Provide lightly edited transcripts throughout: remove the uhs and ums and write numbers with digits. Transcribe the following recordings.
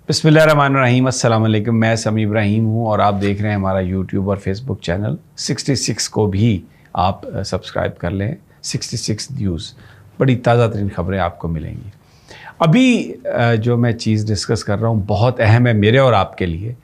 बिस्मिल्लाहिर्रहमानिर्रहीम, अस्सलाम वालेकुम। मैं समी इब्राहिम हूँ और आप देख रहे हैं हमारा यूट्यूब और फेसबुक चैनल 66 को भी आप सब्सक्राइब कर लें। 66 न्यूज़, बड़ी ताज़ा तरीन खबरें आपको मिलेंगी। अभी जो मैं चीज़ डिस्कस कर रहा हूँ बहुत अहम है मेरे और आपके लिए,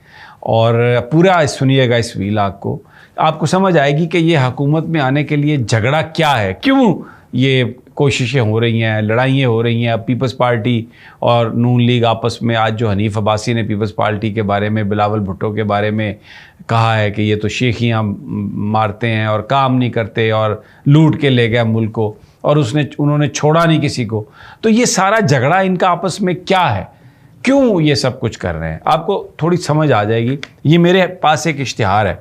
और पूरा सुनिएगा इस व्लॉग को, आपको समझ आएगी कि ये हुकूमत में आने के लिए झगड़ा क्या है, क्यों ये कोशिशें हो रही हैं, लड़ाइयाँ हो रही हैं। अब पीपल्स पार्टी और नून लीग आपस में, आज जो हनीफ अब्बासी ने पीपल्स पार्टी के बारे में, बिलावल भुट्टो के बारे में कहा है कि ये तो शेखियाँ मारते हैं और काम नहीं करते और लूट के ले गया मुल्क को, और उन्होंने छोड़ा नहीं किसी को। तो ये सारा झगड़ा इनका आपस में क्या है, क्यों ये सब कुछ कर रहे हैं, आपको थोड़ी समझ आ जाएगी। ये मेरे पास एक इश्तिहार है,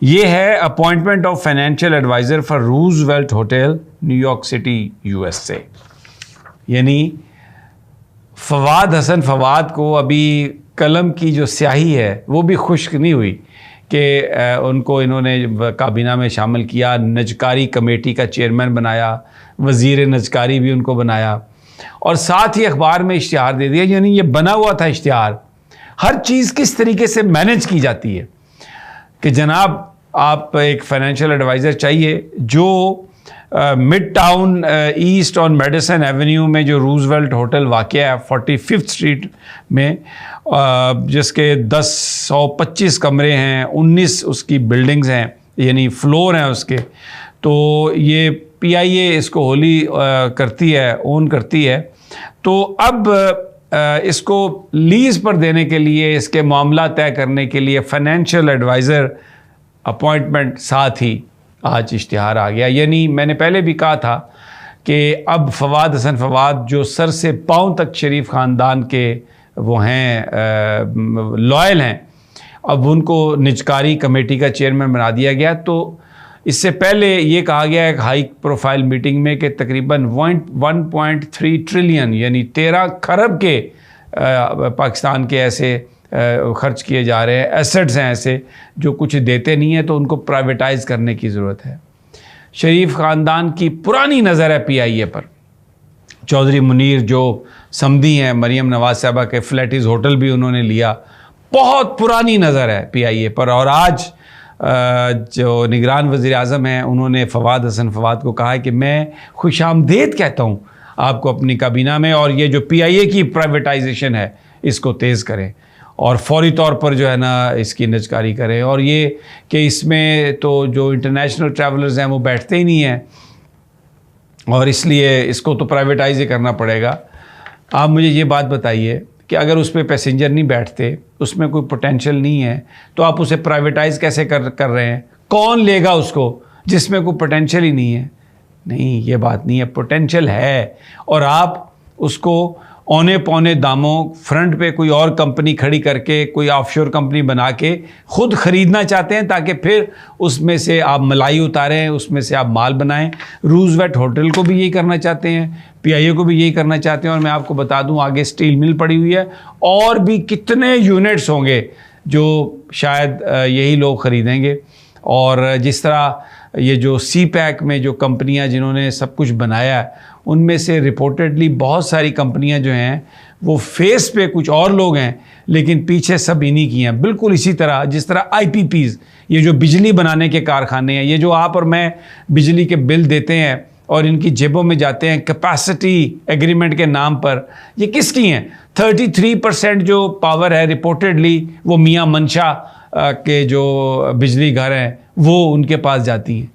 ये है appointment of financial adviser for Roosevelt hotel, New York city, USA। यानी फवाद हसन फवाद को अभी कलम की जो स्याही है वो भी खुश्क नहीं हुई कि उनको इन्होंने काबीना में शामिल किया, नजकारी कमेटी का चेयरमैन बनाया, वज़ीर नजकारी भी उनको बनाया, और साथ ही अखबार में इश्तिहार दे दिया। यानी ये बना हुआ था इश्तिहार, हर चीज़ किस तरीके से मैनेज की जाती है कि जनाब आप एक फाइनेंशियल एडवाइज़र चाहिए जो मिड टाउन ईस्ट और मेडिसन एवेन्यू में जो रूजवेल्ट होटल वाक़या है 45th स्ट्रीट में, जिसके 125 कमरे हैं, 19 उसकी बिल्डिंग्स हैं, यानी फ्लोर हैं उसके। तो ये PIA इसको होली करती है, ओन करती है। तो अब इसको लीज़ पर देने के लिए, इसके मामला तय करने के लिए फाइनेंशियल एडवाइज़र अपॉइंटमेंट साथ ही आज इश्तिहार आ गया। यानी मैंने पहले भी कहा था कि अब फवाद हसन फवाद जो सर से पाँव तक शरीफ ख़ानदान के वो हैं, लॉयल हैं, अब उनको निजकारी कमेटी का चेयरमैन बना दिया गया। तो इससे पहले ये कहा गया है हाई प्रोफाइल मीटिंग में कि तकरीबन 1.3 ट्रिलियन यानी 13 खरब के पाकिस्तान के ऐसे खर्च किए जा रहे हैं, एसेट्स हैं ऐसे जो कुछ देते नहीं हैं, तो उनको प्राइवेटाइज़ करने की ज़रूरत है। शरीफ ख़ानदान की पुरानी नज़र है PIA पर। चौधरी मुनीर जो समधी हैं, मरीम नवाज़ साहबा के फ्लैटिस होटल भी उन्होंने लिया, बहुत पुरानी नज़र है PIA पर। और आज जो निगरान वज़ीर आज़म हैं, उन्होंने फवाद हसन फवाद को कहा है कि मैं खुशामदीद कहता हूँ आपको अपनी काबीना में, और ये जो PIA की प्राइवेटाइजेशन है इसको तेज़ करें और फौरी तौर पर जो है ना इसकी निजकारी करें। और ये कि इसमें तो जो इंटरनेशनल ट्रैवलर्स हैं वो बैठते ही नहीं हैं, और इसलिए इसको तो प्राइवेटाइज ही करना पड़ेगा। आप मुझे ये बात बताइए कि अगर उस पर पैसेंजर नहीं बैठते, उसमें कोई पोटेंशियल नहीं है, तो आप उसे प्राइवेटाइज कैसे कर रहे हैं? कौन लेगा उसको जिसमें कोई पोटेंशियल ही नहीं है? नहीं, ये बात नहीं है, पोटेंशियल है, और आप उसको औने पौने दामों फ्रंट पे कोई और कंपनी खड़ी करके, कोई ऑफशोर कंपनी बना के ख़ुद ख़रीदना चाहते हैं, ताकि फिर उसमें से आप मलाई उतारें, उसमें से आप माल बनाएं। रूजवेल्ट होटल को भी यही करना चाहते हैं, PIA को भी यही करना चाहते हैं। और मैं आपको बता दूं, आगे स्टील मिल पड़ी हुई है, और भी कितने यूनिट्स होंगे जो शायद यही लोग ख़रीदेंगे। और जिस तरह ये जो CPEC में जो कंपनियां जिन्होंने सब कुछ बनाया है, उनमें से रिपोर्टेडली बहुत सारी कंपनियां जो हैं वो फेस पे कुछ और लोग हैं, लेकिन पीछे सब इन्हीं की हैं। बिल्कुल इसी तरह जिस तरह IPPs, ये जो बिजली बनाने के कारखाने हैं, ये जो आप और मैं बिजली के बिल देते हैं और इनकी जेबों में जाते हैं कैपेसिटी एग्रीमेंट के नाम पर, ये किसकी हैं? 33% जो पावर है रिपोर्टेडली वो मियाँ मनशा के जो बिजली घर हैं वो उनके पास जाती हैं।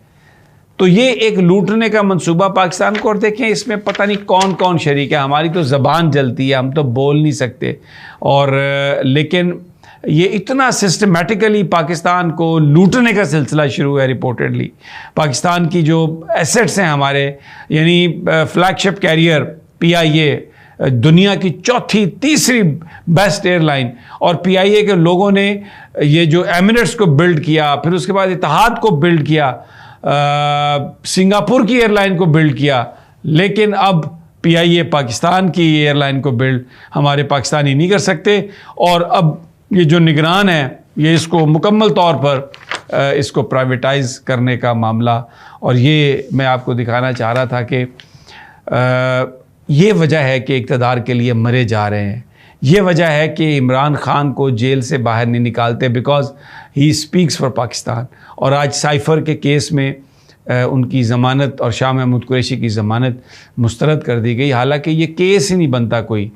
तो ये एक लूटने का मंसूबा पाकिस्तान को। और देखें इसमें पता नहीं कौन कौन शरीक है, हमारी तो ज़बान जलती है, हम तो बोल नहीं सकते। और लेकिन ये इतना सिस्टमेटिकली पाकिस्तान को लूटने का सिलसिला शुरू है। रिपोर्टेडली पाकिस्तान की जो एसेट्स हैं हमारे, यानी फ्लैगशिप कैरियर PIA दुनिया की चौथी तीसरी बेस्ट एयरलाइन, और PIA के लोगों ने ये जो एमिरेट्स को बिल्ड किया, फिर उसके बाद इत्तेहाद को बिल्ड किया, सिंगापुर की एयरलाइन को बिल्ड किया, लेकिन अब PIA पाकिस्तान की एयरलाइन को बिल्ड हमारे पाकिस्तानी नहीं कर सकते। और अब ये जो निगरान है ये इसको मुकम्मल तौर पर इसको प्राइवेटाइज़ करने का मामला, और ये मैं आपको दिखाना चाह रहा था कि ये वजह है कि इक़्तिदार के लिए मरे जा रहे हैं। یہ وجہ ہے کہ عمران خان کو جیل سے باہر نہیں نکالتے because he speaks for Pakistan. اور آج سائفر کے کیس میں ان کی ضمانت اور شاہ محمود قریشی کی ضمانت مسترد کر دی گئی، حالانکہ یہ کیس ہی نہیں بنتا کوئی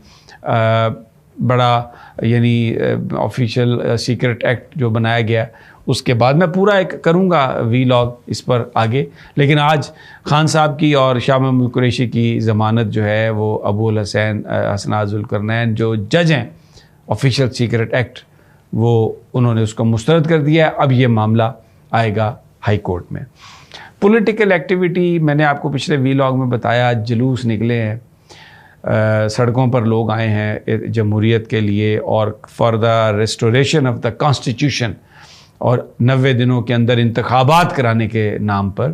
بڑا یعنی آفیشیل سیکرٹ ایکٹ جو بنایا گیا. اس کے بعد میں پورا ایک کروں گا وی لاگ اس پر آگے، لیکن آج خان صاحب کی اور شاہ محمود قریشی کی ضمانت جو ہے وہ ابو الحسین حسنات ذوالقرنین جو جج ہیں آفیشیل سیکرٹ ایکٹ، وہ انہوں نے اس کو مسترد کر دیا ہے. اب یہ معاملہ آئے گا ہائی کورٹ میں. پولیٹیکل ایکٹیویٹی میں نے آپ کو پچھلے وی لاگ میں بتایا، جلوس نکلے ہیں، سڑکوں پر لوگ آئے ہیں جمہوریت کے لیے اور for the restoration of the constitution, اور 90 دنوں کے اندر انتخابات کرانے کے نام پر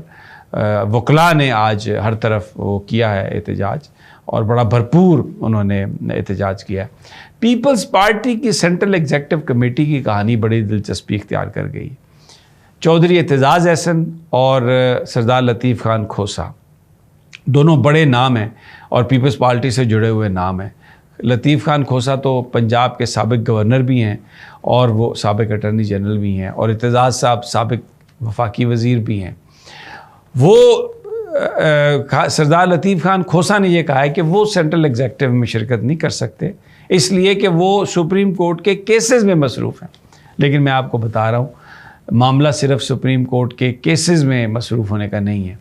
وکلاء نے آج ہر طرف وہ کیا ہے احتجاج، اور بڑا بھرپور انہوں نے احتجاج کیا ہے. پیپلز پارٹی کی سینٹرل ایگزیکٹو کمیٹی کی کہانی بڑی دلچسپی اختیار کر گئی. چودھری اعتزاز احسن اور سردار لطیف خان کھوسا دونوں بڑے نام ہیں اور پیپلز پارٹی سے جڑے ہوئے نام ہیں. لطیف خان کھوسا تو پنجاب کے سابق گورنر بھی ہیں اور وہ سابق اٹارنی جنرل بھی ہیں، اور اعتزاز صاحب سابق وفاقی وزیر بھی ہیں. وہ سردار لطیف خان کھوسا نے یہ کہا ہے کہ وہ سینٹرل ایگزیکٹو میں شرکت نہیں کر سکتے اس لیے کہ وہ سپریم کورٹ کے کیسز میں مصروف ہیں. لیکن میں آپ کو بتا رہا ہوں معاملہ صرف سپریم کورٹ کے کیسز میں مصروف ہونے کا نہیں ہے.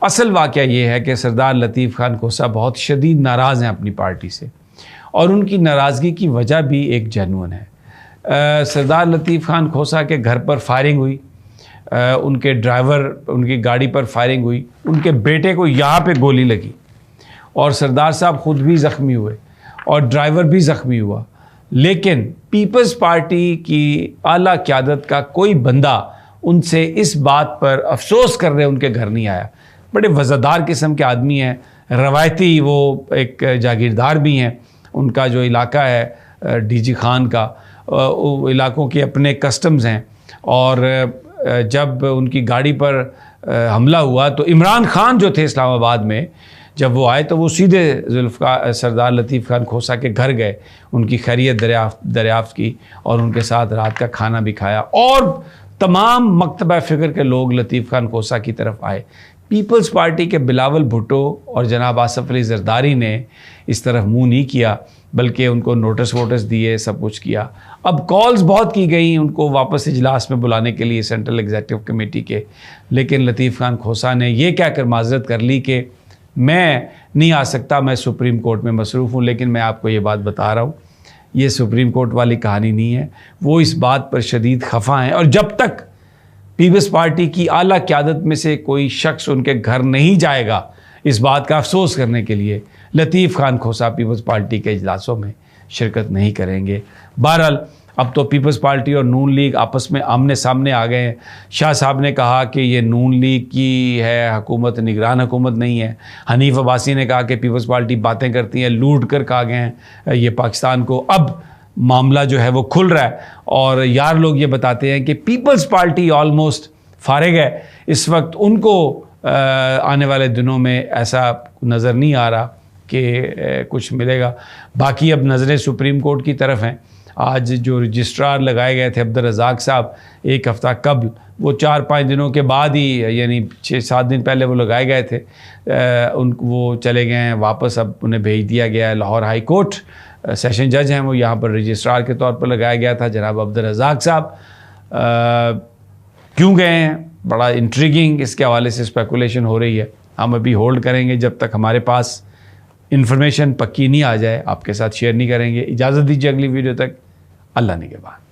اصل واقعہ یہ ہے کہ سردار لطیف خان کھوسا بہت شدید ناراض ہیں اپنی پارٹی سے، اور ان کی ناراضگی کی وجہ بھی ایک جینون ہے. سردار لطیف خان کھوسا کے گھر پر فائرنگ ہوئی، ان کے ڈرائیور ان کی گاڑی پر فائرنگ ہوئی، ان کے بیٹے کو یہاں پہ گولی لگی، اور سردار صاحب خود بھی زخمی ہوئے اور ڈرائیور بھی زخمی ہوا. لیکن پیپلز پارٹی کی اعلیٰ قیادت کا کوئی بندہ ان سے اس بات پر افسوس کرنے ان کے گھر نہیں آیا. بڑے وزادار قسم کے آدمی ہیں، روایتی وہ ایک جاگیردار بھی ہیں. ان کا جو علاقہ ہے ڈی جی خان کا، علاقوں کے اپنے کسٹمز ہیں، اور جب ان کی گاڑی پر حملہ ہوا تو عمران خان جو تھے اسلام آباد میں، جب وہ آئے تو وہ سیدھے سردار لطیف خان کھوسا کے گھر گئے، ان کی خیریت دریافت کی اور ان کے ساتھ رات کا کھانا بھی کھایا، اور تمام مکتبہ فکر کے لوگ لطیف خان کھوسا کی طرف آئے. پیپلز پارٹی کے بلاول بھٹو اور جناب آصف علی زرداری نے اس طرف منہ نہیں کیا، بلکہ ان کو نوٹس ووٹس دیے، سب کچھ کیا. اب کالز بہت کی گئیں ان کو واپس اجلاس میں بلانے کے لیے سینٹرل ایگزیکٹو کمیٹی کے، لیکن لطیف خان کھوسا نے یہ کہہ کر معذرت کر لی کہ میں نہیں آ سکتا، میں سپریم کورٹ میں مصروف ہوں. لیکن میں آپ کو یہ بات بتا رہا ہوں، یہ سپریم کورٹ والی کہانی نہیں ہے. وہ اس بات پر شدید خفا ہیں، اور جب تک پیپلز پارٹی کی اعلیٰ قیادت میں سے کوئی شخص ان کے گھر نہیں جائے گا اس بات کا افسوس کرنے کے لیے، لطیف خان کھوسا پیپلز پارٹی کے اجلاسوں میں شرکت نہیں کریں گے. بہرحال اب تو پیپلز پارٹی اور نون لیگ آپس میں آمنے سامنے آ گئے ہیں. شاہ صاحب نے کہا کہ یہ نون لیگ کی ہے حکومت، نگران حکومت نہیں ہے. حنیف عباسی نے کہا کہ پیپلز پارٹی باتیں کرتی ہیں، لوٹ کر کھا گئے ہیں یہ پاکستان کو. اب معاملہ جو ہے وہ کھل رہا ہے، اور یار لوگ یہ بتاتے ہیں کہ پیپلز پارٹی آلموسٹ فارغ ہے اس وقت. ان کو آنے والے دنوں میں ایسا نظر نہیں آ رہا کہ کچھ ملے گا. باقی اب نظریں سپریم کورٹ کی طرف ہیں. آج جو رجسٹرار لگائے گئے تھے عبدالرزاق صاحب ایک ہفتہ قبل، وہ 4-5 دنوں کے بعد ہی، یعنی 6-7 دن پہلے وہ لگائے گئے تھے، وہ چلے گئے ہیں واپس. اب انہیں بھیج دیا گیا ہے لاہور ہائی کورٹ. سیشن جج ہیں وہ، یہاں پر رجسٹرار کے طور پر لگایا گیا تھا جناب عبدالرزاق صاحب. کیوں گئے ہیں؟ بڑا انٹریگنگ اس کے حوالے سے اسپیکولیشن ہو رہی ہے. ہم ابھی ہولڈ کریں گے جب تک ہمارے پاس انفارمیشن پکی نہیں آ جائے، آپ کے ساتھ شیئر نہیں کریں گے. اجازت دیجیے اگلی ویڈیو تک. اللہ نگہبان.